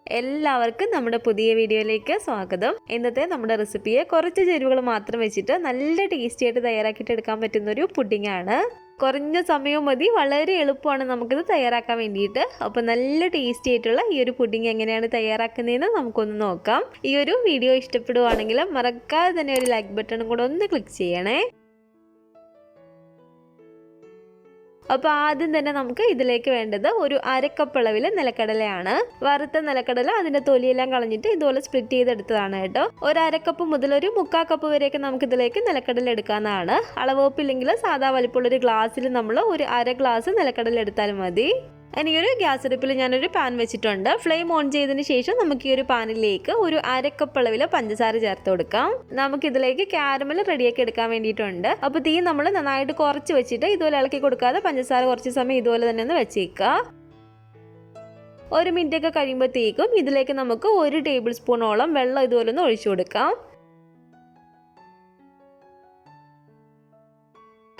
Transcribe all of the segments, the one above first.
എല്ലാവർക്കും നമ്മുടെ പുതിയ വീഡിയോയിലേക്ക് സ്വാഗതം. ഇന്നത്തെ നമ്മുടെ റെസിപ്പിയെ കുറച്ച് ചേരുവകൾ മാത്രം വെച്ചിട്ട് നല്ല ടേസ്റ്റി ആയിട്ട് തയ്യാറാക്കിയിട്ട് എടുക്കാൻ പറ്റുന്ന ഒരു പുഡിംഗ് ആണ്. കുറഞ്ഞ സമയം മതി, വളരെ എളുപ്പമാണ് നമുക്കിത് തയ്യാറാക്കാൻ വേണ്ടിയിട്ട്. അപ്പോൾ നല്ല ടേസ്റ്റി ആയിട്ടുള്ള ഈ ഒരു പുഡിംഗ് എങ്ങനെയാണ് തയ്യാറാക്കുന്നതെന്ന് നമുക്കൊന്ന് നോക്കാം. ഈ ഒരു വീഡിയോ ഇഷ്ടപ്പെടുവാണെങ്കിൽ മറക്കാതെ തന്നെ ഒരു ലൈക്ക് ബട്ടണും കൂടെ ഒന്ന് ക്ലിക്ക് ചെയ്യണേ. അപ്പോൾ ആദ്യം തന്നെ നമുക്ക് ഇതിലേക്ക് വേണ്ടത് ഒരു അരക്കപ്പ് അളവിൽ നിലക്കടലയാണ്. വറുത്ത നിലക്കടല അതിന്റെ തൊലിയെല്ലാം കളഞ്ഞിട്ട് ഇതുപോലെ സ്പ്ലിറ്റ് ചെയ്തെടുത്തതാണ് കേട്ടോ. ഒരു അരക്കപ്പ് മുതൽ ഒരു 1/4 കപ്പ് വരെയൊക്കെ നമുക്ക് ഇതിലേക്ക് നിലക്കടല എടുക്കാവുന്നതാണ്. അളവോപ്പില്ലെങ്കിൽ സാധാ വലിപ്പമുള്ളൊരു ഗ്ലാസ്സിൽ നമ്മൾ ഒരു അര ഗ്ലാസ് നിലക്കടല എടുത്താലും മതി. ഇനി ഒരു ഗ്യാസ് അടുപ്പിൽ ഞാനൊരു പാൻ വെച്ചിട്ടുണ്ട്. ഫ്ലെയിം ഓൺ ചെയ്തതിന് ശേഷം നമുക്ക് ഈ ഒരു പാനിലേക്ക് ഒരു അരക്കപ്പ് അളവിൽ പഞ്ചസാര ചേർത്ത് കൊടുക്കാം. നമുക്കിതിലേക്ക് കാരമൽ റെഡിയാക്കി എടുക്കാൻ വേണ്ടിയിട്ടുണ്ട്. അപ്പോൾ തീ നമ്മൾ നന്നായിട്ട് കുറച്ച് വെച്ചിട്ട് ഇതുപോലെ ഇളക്കി കൊടുക്കാതെ പഞ്ചസാര കുറച്ച് സമയം ഇതുപോലെ തന്നെ ഒന്ന് വെച്ചേക്കുക. 1 മിനിറ്റ് ഒക്കെ കഴിയുമ്പോഴത്തേക്കും ഇതിലേക്ക് നമുക്ക് 1 ടേബിൾ സ്പൂണോളം വെള്ളം ഇതുപോലെ ഒന്ന് ഒഴിച്ചു കൊടുക്കാം.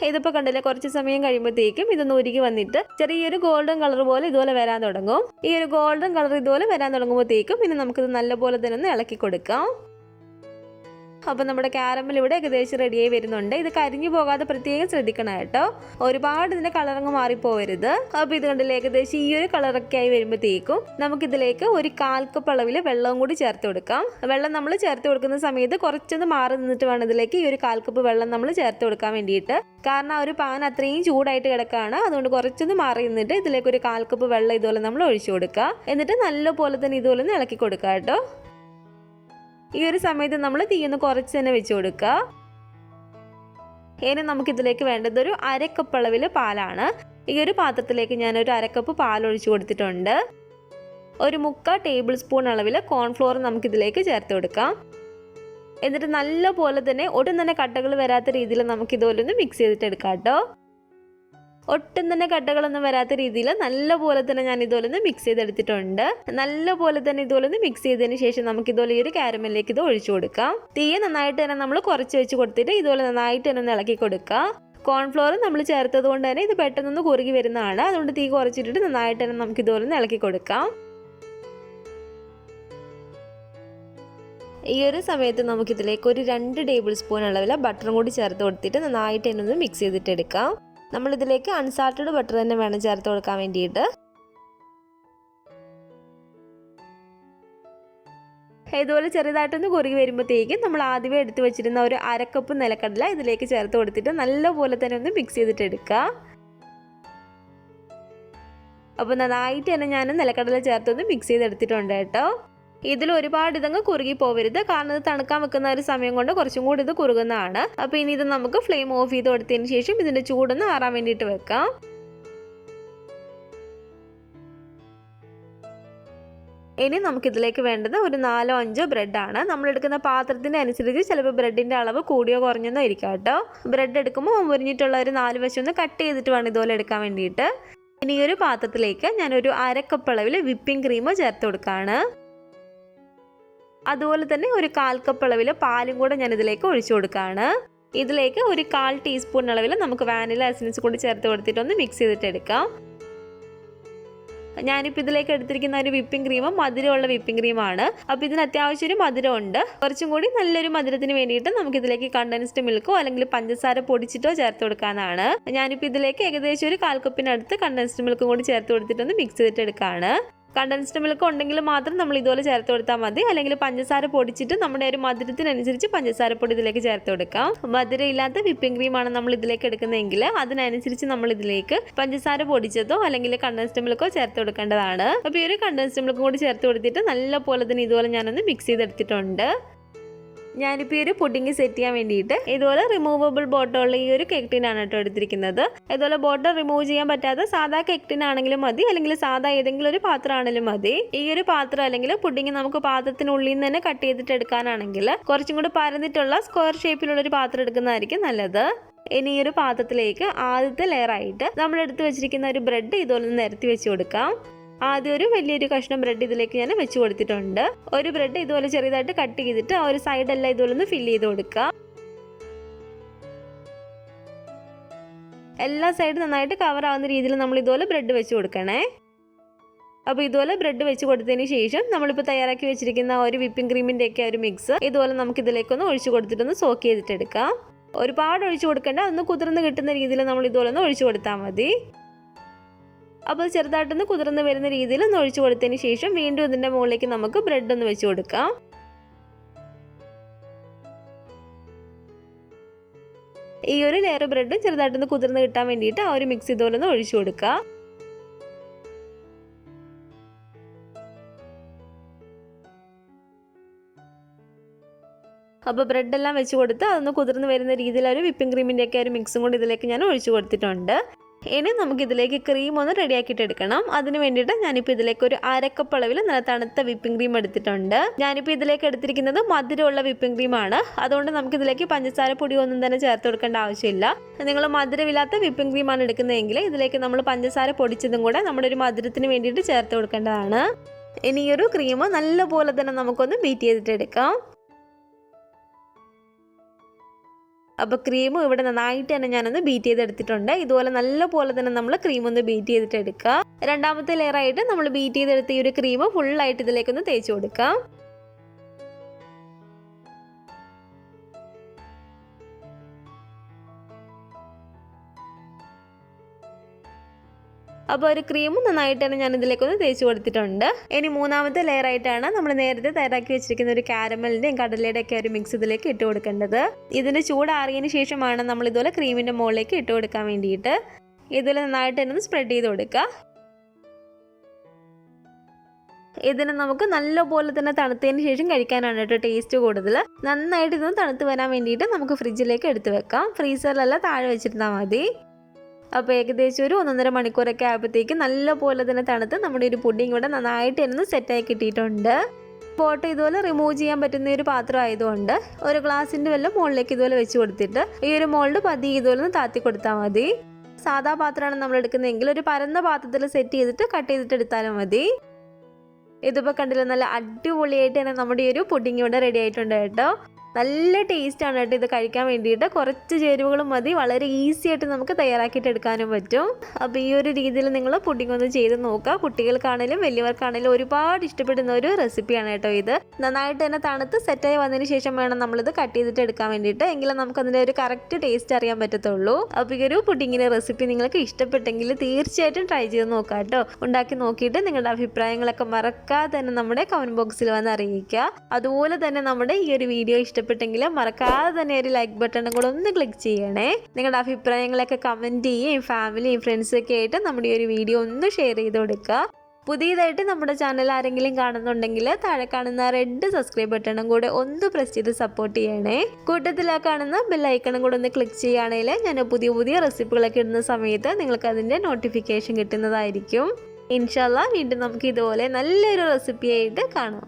ഇതിപ്പോൾ കണ്ടില്ലേ, കുറച്ച് സമയം കഴിയുമ്പോഴത്തേക്കും ഇതൊന്ന് ഉരുകി വന്നിട്ട് ചെറിയൊരു ഗോൾഡൻ കളർ പോലെ ഇതുപോലെ വരാൻ തുടങ്ങും. ഈ ഒരു ഗോൾഡൻ കളർ ഇതുപോലെ വരാൻ തുടങ്ങുമ്പോഴത്തേക്കും ഇനി നമുക്കിത് നല്ലപോലെ തന്നെ ഒന്ന് ഇളക്കി കൊടുക്കാം. അപ്പോൾ നമ്മുടെ കാരമൽ ഇവിടെ ഏകദേശം റെഡിയായി വരുന്നുണ്ട്. ഇത് കരിഞ്ഞു പോകാതെ പ്രത്യേകം ശ്രദ്ധിക്കണം കേട്ടോ. ഒരുപാട് ഇതിന്റെ കളറങ്ങ് മാറിപ്പോവരുത്. അപ്പോൾ ഇത് കണ്ടില്ലേ, ഏകദേശം ഈ ഒരു കളറൊക്കെ ആയി വരുമ്പോഴത്തേക്കും നമുക്കിതിലേക്ക് ഒരു 1/4 കപ്പ് അളവിൽ വെള്ളവും കൂടി ചേർത്ത് കൊടുക്കാം. വെള്ളം നമ്മൾ ചേർത്ത് കൊടുക്കുന്ന സമയത്ത് കുറച്ചൊന്ന് മാറി നിന്നിട്ട് വേണം ഇതിലേക്ക് ഈ ഒരു 1/4 കപ്പ് വെള്ളം നമ്മൾ ചേർത്ത് കൊടുക്കാൻ വേണ്ടിയിട്ട്. കാരണം ആ ഒരു പാൻ അത്രയും ചൂടായിട്ട് കിടക്കുകയാണ്. അതുകൊണ്ട് കുറച്ചൊന്ന് മാറി നിന്നിട്ട് ഇതിലേക്ക് ഒരു 1/4 കപ്പ് വെള്ളം ഇതുപോലെ നമ്മൾ ഒഴിച്ചു കൊടുക്കുക. എന്നിട്ട് നല്ലപോലെ തന്നെ ഇതുപോലെ ഒന്ന് ഇളക്കി കൊടുക്കുക കേട്ടോ. ഈ ഒരു സമയത്ത് നമ്മൾ തീയൊന്ന് കുറച്ച് തന്നെ വെച്ച് കൊടുക്കുക. ഇനി നമുക്കിതിലേക്ക് വേണ്ടത് ഒരു അരക്കപ്പ് അളവിൽ പാലാണ്. ഈ ഒരു പാത്രത്തിലേക്ക് ഞാനൊരു അരക്കപ്പ് പാൽ ഒഴിച്ചു കൊടുത്തിട്ടുണ്ട്. ഒരു 1/4 ടേബിൾ സ്പൂൺ അളവിൽ കോൺഫ്ലോർ നമുക്കിതിലേക്ക് ചേർത്ത് കൊടുക്കാം. എന്നിട്ട് നല്ലപോലെ തന്നെ ഒട്ടും തന്നെ കട്ടകൾ വരാത്ത രീതിയിൽ നമുക്കിതുപോലെ ഒന്ന് മിക്സ് ചെയ്തിട്ട് എടുക്കാം കേട്ടോ. ഒട്ടും തന്നെ കട്ടകളൊന്നും വരാത്ത രീതിയിൽ നല്ലപോലെ തന്നെ ഞാൻ ഇതുപോലെ ഒന്ന് മിക്സ് ചെയ്തെടുത്തിട്ടുണ്ട്. നല്ലപോലെ തന്നെ ഇതുപോലെ ഒന്ന് മിക്സ് ചെയ്തതിന് ശേഷം നമുക്ക് ഇതുപോലെ ഈ ഒരു കാരമലിലേക്ക് ഇത് ഒഴിച്ചു കൊടുക്കാം. തീയെ നന്നായിട്ട് തന്നെ നമ്മൾ കുറച്ച് വെച്ച് കൊടുത്തിട്ട് ഇതുപോലെ നന്നായിട്ട് തന്നെ ഒന്ന് ഇളക്കി കൊടുക്കാം. കോൺഫ്ലോർ നമ്മൾ ചേർത്തത് കൊണ്ട് തന്നെ ഇത് പെട്ടെന്നൊന്ന് കുറുകി വരുന്നതാണ്. അതുകൊണ്ട് തീ കുറച്ചിട്ടിട്ട് നന്നായിട്ട് തന്നെ നമുക്ക് ഇതുപോലെ ഒന്ന് ഇളക്കി കൊടുക്കാം. ഈ ഒരു സമയത്ത് നമുക്കിതിലേക്ക് ഒരു 2 ടേബിൾ സ്പൂൺ അളവിൽ ബട്ടറും കൂടി ചേർത്ത് കൊടുത്തിട്ട് നന്നായിട്ട് തന്നെ ഒന്ന് മിക്സ് ചെയ്തിട്ട് എടുക്കാം. നമ്മളിതിലേക്ക് അൺസാൾട്ടഡ് ബട്ടർ തന്നെ വേണം ചേർത്ത് കൊടുക്കാൻ വേണ്ടിയിട്ട്. ഇതുപോലെ ചെറുതായിട്ടൊന്ന് കുറുകി വരുമ്പോഴത്തേക്കും നമ്മൾ ആദ്യമേ എടുത്ത് വെച്ചിരുന്ന ഒരു അരക്കപ്പ് നിലക്കടല ഇതിലേക്ക് ചേർത്ത് കൊടുത്തിട്ട് നല്ലപോലെ തന്നെ ഒന്ന് മിക്സ് ചെയ്തിട്ട് എടുക്കുക. അപ്പോൾ നന്നായിട്ട് തന്നെ ഞാൻ നിലക്കടല ചേർത്തൊന്ന് മിക്സ് ചെയ്തെടുത്തിട്ടുണ്ട് കേട്ടോ. ഇതിൽ ഒരുപാട് ഇതങ്ങ് കുറുകി പോവരുത്, കാരണം ഇത് തണുക്കാൻ വെക്കുന്ന ഒരു സമയം കൊണ്ട് കുറച്ചും കൂടി ഇത് കുറുകുന്നതാണ്. അപ്പോൾ ഇനി ഇത് നമുക്ക് ഫ്ലെയിം ഓഫ് ചെയ്ത് കൊടുത്തതിന് ശേഷം ഇതിന്റെ ചൂടൊന്ന് ആറാൻ വേണ്ടിയിട്ട് വെക്കാം. ഇനി നമുക്കിതിലേക്ക് വേണ്ടത് ഒരു 4-5 ബ്രെഡാണ്. നമ്മളെടുക്കുന്ന പാത്രത്തിൻ്റെ അനുസരിച്ച് ചിലപ്പോൾ ബ്രെഡിൻ്റെ അളവ് കൂടിയോ കുറഞ്ഞോ ഇരിക്കാം കേട്ടോ. ബ്രെഡ് എടുക്കുമ്പോൾ മുരിഞ്ഞിട്ടുള്ള ഒരു 4 വശം ഒന്ന് കട്ട് ചെയ്തിട്ട് വേണം ഇതുപോലെ എടുക്കാൻ വേണ്ടിയിട്ട്. ഇനി ഒരു പാത്രത്തിലേക്ക് ഞാനൊരു അരക്കപ്പ് അളവിൽ വിപ്പിംഗ് ക്രീം ചേർത്ത് കൊടുക്കുകയാണ്. അതുപോലെ തന്നെ ഒരു 1/4 കപ്പ് അളവിൽ പാലും കൂടെ ഞാൻ ഇതിലേക്ക് ഒഴിച്ചു കൊടുക്കുകയാണ്. ഇതിലേക്ക് ഒരു 1/4 ടീസ്പൂൺ അളവിൽ നമുക്ക് വാനില എസൻസ് കൂടി ചേർത്ത് കൊടുത്തിട്ടൊന്ന് മിക്സ് ചെയ്തിട്ട് എടുക്കാം. ഞാനിപ്പോൾ ഇതിലേക്ക് എടുത്തിരിക്കുന്ന ഒരു വിപ്പിംഗ് ക്രീം മധുരമുള്ള വിപ്പിംഗ് ക്രീമാണ്. അപ്പോൾ ഇതിന് അത്യാവശ്യം ഒരു മധുരമുണ്ട്. കുറച്ചും കൂടി നല്ലൊരു മധുരത്തിന് വേണ്ടിയിട്ട് നമുക്കിതിലേക്ക് കണ്ടൻസ്ഡ് മിൽക്കോ അല്ലെങ്കിൽ പഞ്ചസാര പൊടിച്ചിട്ടോ ചേർത്ത് കൊടുക്കാനാണ്. ഞാനിപ്പോൾ ഇതിലേക്ക് ഏകദേശം ഒരു 1/4 കപ്പിനടുത്ത് കണ്ടൻസ്ഡ് മിൽക്കും കൂടി ചേർത്ത് കൊടുത്തിട്ടൊന്ന് മിക്സ് ചെയ്തിട്ട് എടുക്കുകയാണ്. കണ്ടൻസ്ഡ് മിൽക്ക് ഉണ്ടെങ്കിൽ മാത്രം നമ്മൾ ഇതുപോലെ ചേർത്ത് കൊടുത്താൽ മതി. അല്ലെങ്കിൽ പഞ്ചസാര പൊടിച്ചിട്ട് നമ്മുടെ ഒരു മധുരത്തിനനുസരിച്ച് പഞ്ചസാരപ്പൊടി ഇതിലേക്ക് ചേർത്ത് കൊടുക്കാം. മധുരം ഇല്ലാത്ത വിപ്പിംഗ് ക്രീമാണ് നമ്മൾ ഇതിലേക്ക് എടുക്കുന്നതെങ്കിൽ അതിനനുസരിച്ച് നമ്മൾ ഇതിലേക്ക് പഞ്ചസാര പൊടിച്ചതോ അല്ലെങ്കിൽ കണ്ടൻസ്ഡ് മിൽക്കോ ചേർത്ത് കൊടുക്കേണ്ടതാണ്. അപ്പോൾ ഈ ഒരു കണ്ടൻസ്ഡ് മിൽക്കും കൂടി ചേർത്ത് കൊടുത്തിട്ട് നല്ലപോലെ തന്നെ ഇതുപോലെ ഞാനൊന്ന് മിക്സ് ചെയ്തെടുത്തിട്ടുണ്ട്. ഞാനിപ്പോൾ ഈ ഒരു പുഡിംഗ് സെറ്റ് ചെയ്യാൻ വേണ്ടിയിട്ട് ഇതുപോലെ റിമൂവബിൾ ബോട്ടമുള്ള ഈ ഒരു കേക്ക് ടിനാണ് കേട്ടോ എടുത്തിരിക്കുന്നത്. ഇതുപോലെ ബോട്ടം റിമൂവ് ചെയ്യാൻ പറ്റാത്ത സാധാ കേക്ക് ടിൻ ആണെങ്കിലും മതി, അല്ലെങ്കിൽ സാധാ ഏതെങ്കിലും ഒരു പാത്രം ആണെങ്കിലും മതി. ഈ ഒരു പാത്രം അല്ലെങ്കിൽ പുഡിംഗ് നമുക്ക് പാത്രത്തിനുള്ളിൽ നിന്ന് തന്നെ കട്ട് ചെയ്തിട്ട് എടുക്കാനാണെങ്കിൽ കുറച്ചും കൂടി പരന്നിട്ടുള്ള സ്ക്വയർ ഷേപ്പിലുള്ള ഒരു പാത്രം എടുക്കുന്നതായിരിക്കും നല്ലത്. ഇനി ഈ ഒരു പാത്രത്തിലേക്ക് ആദ്യത്തെ ലെയറായിട്ട് നമ്മൾ എടുത്ത് വെച്ചിരിക്കുന്ന ഒരു ബ്രെഡ് ഇതുപോലെ നിരത്തി വെച്ച് കൊടുക്കാം. ആദ്യം ഒരു വലിയൊരു കഷ്ണം ബ്രെഡ് ഇതിലേക്ക് ഞാൻ വെച്ച് കൊടുത്തിട്ടുണ്ട്. ഒരു ബ്രെഡ് ഇതുപോലെ ചെറുതായിട്ട് കട്ട് ചെയ്തിട്ട് ആ ഒരു സൈഡെല്ലാം ഇതുപോലെ ഒന്ന് ഫില്ല് ചെയ്ത് കൊടുക്കുക. എല്ലാ സൈഡും നന്നായിട്ട് കവർ ആവുന്ന രീതിയിൽ നമ്മൾ ഇതുപോലെ ബ്രെഡ് വെച്ച് കൊടുക്കണേ. അപ്പോൾ ഇതുപോലെ ബ്രെഡ് വെച്ച് കൊടുത്തതിന് ശേഷം നമ്മളിപ്പോൾ തയ്യാറാക്കി വെച്ചിരിക്കുന്ന ഒരു വിപ്പിംഗ് ക്രീമിൻ്റെയൊക്കെ ഒരു മിക്സ് ഇതുപോലെ നമുക്ക് ഇതിലേക്കൊന്ന് ഒഴിച്ചു കൊടുത്തിട്ടൊന്ന് സോക്ക് ചെയ്തിട്ടെടുക്കാം. ഒരുപാട് ഒഴിച്ചു കൊടുക്കേണ്ട, ഒന്ന് കുതിർന്ന് കിട്ടുന്ന രീതിയിൽ നമ്മൾ ഇതുപോലെ ഒന്ന് ഒഴിച്ചു കൊടുത്താൽ മതി. അപ്പോൾ ചെറുതായിട്ടൊന്ന് കുതിർന്ന് വരുന്ന രീതിയിൽ ഒന്ന് ഒഴിച്ചു കൊടുത്തതിന് ശേഷം വീണ്ടും ഇതിൻ്റെ മുകളിലേക്ക് നമുക്ക് ബ്രെഡ് ഒന്ന് വെച്ച് കൊടുക്കാം. ഈ ഒരു ലെയർ ബ്രെഡും ചെറുതായിട്ടൊന്ന് കുതിർന്ന് കിട്ടാൻ വേണ്ടിയിട്ട് ആ ഒരു മിക്സ് ഇതുപോലെ ഒന്ന് ഒഴിച്ചു കൊടുക്കുക. അപ്പോൾ ബ്രെഡെല്ലാം വെച്ച് കൊടുത്ത് അതൊന്ന് കുതിർന്ന് വരുന്ന രീതിയിൽ ഒരു വിപ്പിംഗ് ക്രീമിൻ്റെയൊക്കെ ഒരു മിക്സും കൂടി ഇതിലേക്ക് ഞാൻ ഒഴിച്ചു കൊടുത്തിട്ടുണ്ട്. ഇനി നമുക്കിതിലേക്ക് ക്രീം ഒന്ന് റെഡിയാക്കിയിട്ട് എടുക്കണം. അതിന് വേണ്ടിയിട്ട് ഞാനിപ്പോൾ ഇതിലേക്ക് ഒരു അരക്കപ്പ് അളവിൽ നല്ല തണുത്ത വിപ്പിംഗ് ക്രീം എടുത്തിട്ടുണ്ട്. ഞാനിപ്പോൾ ഇതിലേക്ക് എടുത്തിരിക്കുന്നത് മധുരമുള്ള വിപ്പിംഗ് ക്രീമാണ്. അതുകൊണ്ട് നമുക്കിതിലേക്ക് പഞ്ചസാര പൊടി ഒന്നും തന്നെ ചേർത്ത് കൊടുക്കേണ്ട ആവശ്യമില്ല. നിങ്ങൾ മധുരമില്ലാത്ത വിപ്പിംഗ് ക്രീമാണ് എടുക്കുന്നതെങ്കിൽ ഇതിലേക്ക് നമ്മൾ പഞ്ചസാര പൊടിച്ചതും കൂടെ നമ്മുടെ ഒരു മധുരത്തിന് വേണ്ടിയിട്ട് ചേർത്ത് കൊടുക്കേണ്ടതാണ്. ഇനി ഈ ഒരു ക്രീം നല്ലപോലെ തന്നെ നമുക്കൊന്ന് ബീറ്റ് ചെയ്തിട്ടെടുക്കാം. അപ്പോൾ ക്രീമും ഇവിടെ നന്നായിട്ട് തന്നെ ഞാനൊന്ന് ബീറ്റ് ചെയ്തെടുത്തിട്ടുണ്ട്. ഇതുപോലെ നല്ലപോലെ തന്നെ നമ്മൾ ക്രീം ഒന്ന് ബീറ്റ് ചെയ്തിട്ട് എടുക്കുക. രണ്ടാമത്തെ ലെയറായിട്ട് നമ്മൾ ബീറ്റ് ചെയ്തെടുത്ത ഈ ഒരു ക്രീം ഫുള്ളായിട്ട് ഇതിലേക്കൊന്ന് തേച്ച് കൊടുക്കാം. അപ്പോൾ ഒരു ക്രീമും നന്നായിട്ട് തന്നെ ഞാൻ ഇതിലേക്കൊന്ന് തേച്ച് കൊടുത്തിട്ടുണ്ട്. ഇനി മൂന്നാമത്തെ ലെയർ ആയിട്ടാണ് നമ്മൾ നേരത്തെ തയ്യാറാക്കി വെച്ചിരിക്കുന്ന ഒരു കാരമലിൻ്റെയും കടലയുടെ ഒക്കെ ഒരു മിക്സ് ഇതിലേക്ക് ഇട്ട് കൊടുക്കേണ്ടത്. ഇതിന് ചൂടാറിയതിന് ശേഷമാണ് നമ്മൾ ഇതുപോലെ ക്രീമിൻ്റെ മുകളിലേക്ക് ഇട്ട് കൊടുക്കാൻ വേണ്ടിയിട്ട്. ഇതിൽ നന്നായിട്ട് തന്നെ ഒന്ന് സ്പ്രെഡ് ചെയ്ത് കൊടുക്കുക. ഇതിന് നമുക്ക് നല്ലപോലെ തന്നെ തണുത്തതിന് ശേഷം കഴിക്കാനാണ് കേട്ടോ ടേസ്റ്റ് കൂടുതൽ. നന്നായിട്ട് ഇതൊന്ന് തണുത്ത് വരാൻ വേണ്ടിയിട്ട് നമുക്ക് ഫ്രിഡ്ജിലേക്ക് എടുത്ത് വെക്കാം. ഫ്രീസറിലല്ല, താഴെ വെച്ചിരുന്നാൽ മതി. അപ്പോൾ ഏകദേശം ഒരു 1.5 മണിക്കൂറൊക്കെ ആയപ്പോഴത്തേക്ക് നല്ലപോലെ തന്നെ തണുത്ത് നമ്മുടെ ഒരു പുഡിംഗ് ഇവിടെ നന്നായിട്ട് തന്നെ സെറ്റായി കിട്ടിയിട്ടുണ്ട്. പോട്ട് ഇതുപോലെ റിമൂവ് ചെയ്യാൻ പറ്റുന്ന ഒരു പാത്രം ആയതുകൊണ്ട് ഒരു ഗ്ലാസിൻ്റെ വെള്ളം മുകളിലേക്ക് ഇതുപോലെ വെച്ച് കൊടുത്തിട്ട് ഈ ഒരു മോൾഡ് പതിയെ ഇതുപോലെ ഒന്ന് താത്തി കൊടുത്താൽ മതി. സാധാ പാത്രമാണ് നമ്മൾ എടുക്കുന്നതെങ്കിൽ ഒരു പരന്ന പാത്രത്തിൽ സെറ്റ് ചെയ്തിട്ട് കട്ട് ചെയ്തിട്ട് എടുത്താലും മതി. ഇതിപ്പോൾ കണ്ടില്ല, നല്ല അടിപൊളിയായിട്ട് തന്നെ നമ്മുടെ ഈ ഒരു പുഡിംഗ് ഇവിടെ റെഡി ആയിട്ടുണ്ട് കേട്ടോ. നല്ല ടേസ്റ്റാണ് കേട്ടോ ഇത് കഴിക്കാൻ വേണ്ടിയിട്ട്. കുറച്ച് ചേരുവകളും മതി, വളരെ ഈസി ആയിട്ട് നമുക്ക് തയ്യാറാക്കിയിട്ട് എടുക്കാനും പറ്റും. അപ്പോൾ ഈ ഒരു രീതിയിൽ നിങ്ങൾ പുഡിംഗ് ഒന്ന് ചെയ്ത് നോക്കുക. കുട്ടികൾക്കാണെങ്കിലും വലിയവർക്കാണെങ്കിലും ഒരുപാട് ഇഷ്ടപ്പെടുന്ന ഒരു റെസിപ്പിയാണ് കേട്ടോ ഇത്. നന്നായിട്ട് തന്നെ തണുത്ത് സെറ്റായി വന്നതിന് ശേഷം വേണം നമ്മളിത് കട്ട് ചെയ്തിട്ട് എടുക്കാൻ വേണ്ടിയിട്ട്. എങ്കിലും നമുക്ക് അതിൻ്റെ ഒരു കറക്റ്റ് ടേസ്റ്റ് അറിയാൻ പറ്റത്തുള്ളൂ. അപ്പോൾ ഈ ഒരു പുഡിങ്ങിൻ്റെ റെസിപ്പി നിങ്ങൾക്ക് ഇഷ്ടപ്പെട്ടെങ്കിൽ തീർച്ചയായിട്ടും ട്രൈ ചെയ്ത് നോക്കാം കേട്ടോ. ഉണ്ടാക്കി നോക്കിയിട്ട് നിങ്ങളുടെ അഭിപ്രായങ്ങളൊക്കെ മറക്കാതെ തന്നെ നമ്മുടെ കമൻറ്റ് ബോക്സിൽ വന്ന് അറിയിക്കുക. അതുപോലെ തന്നെ നമ്മുടെ ഈ ഒരു വീഡിയോ ഇഷ്ടപ്പെട്ടെങ്കിൽ മറക്കാതെ തന്നെ ഒരു ലൈക്ക് ബട്ടണും കൂടെ ഒന്ന് ക്ലിക്ക് ചെയ്യണേ. നിങ്ങളുടെ അഭിപ്രായങ്ങളൊക്കെ കമൻറ്റ് ചെയ്യുകയും ഫാമിലിയും ഫ്രണ്ട്സൊക്കെ ആയിട്ട് നമ്മുടെ ഈ ഒരു വീഡിയോ ഒന്ന് ഷെയർ ചെയ്ത് കൊടുക്കുക. പുതിയതായിട്ട് നമ്മുടെ ചാനൽ ആരെങ്കിലും കാണുന്നുണ്ടെങ്കിൽ താഴെ കാണുന്ന റെഡ് സബ്സ്ക്രൈബ് ബട്ടണും കൂടെ ഒന്ന് പ്രസ് ചെയ്ത് സപ്പോർട്ട് ചെയ്യണേ. കൂട്ടത്തിൽ ആ കാണുന്ന ബെല്ലൈക്കണും കൂടെ ഒന്ന് ക്ലിക്ക് ചെയ്യുകയാണെങ്കിൽ ഞാൻ പുതിയ പുതിയ റെസിപ്പികളൊക്കെ ഇടുന്ന സമയത്ത് നിങ്ങൾക്ക് അതിൻ്റെ നോട്ടിഫിക്കേഷൻ കിട്ടുന്നതായിരിക്കും. ഇൻഷാല്ലാ വീണ്ടും നമുക്ക് ഇതുപോലെ നല്ലൊരു റെസിപ്പിയായിട്ട് കാണാം.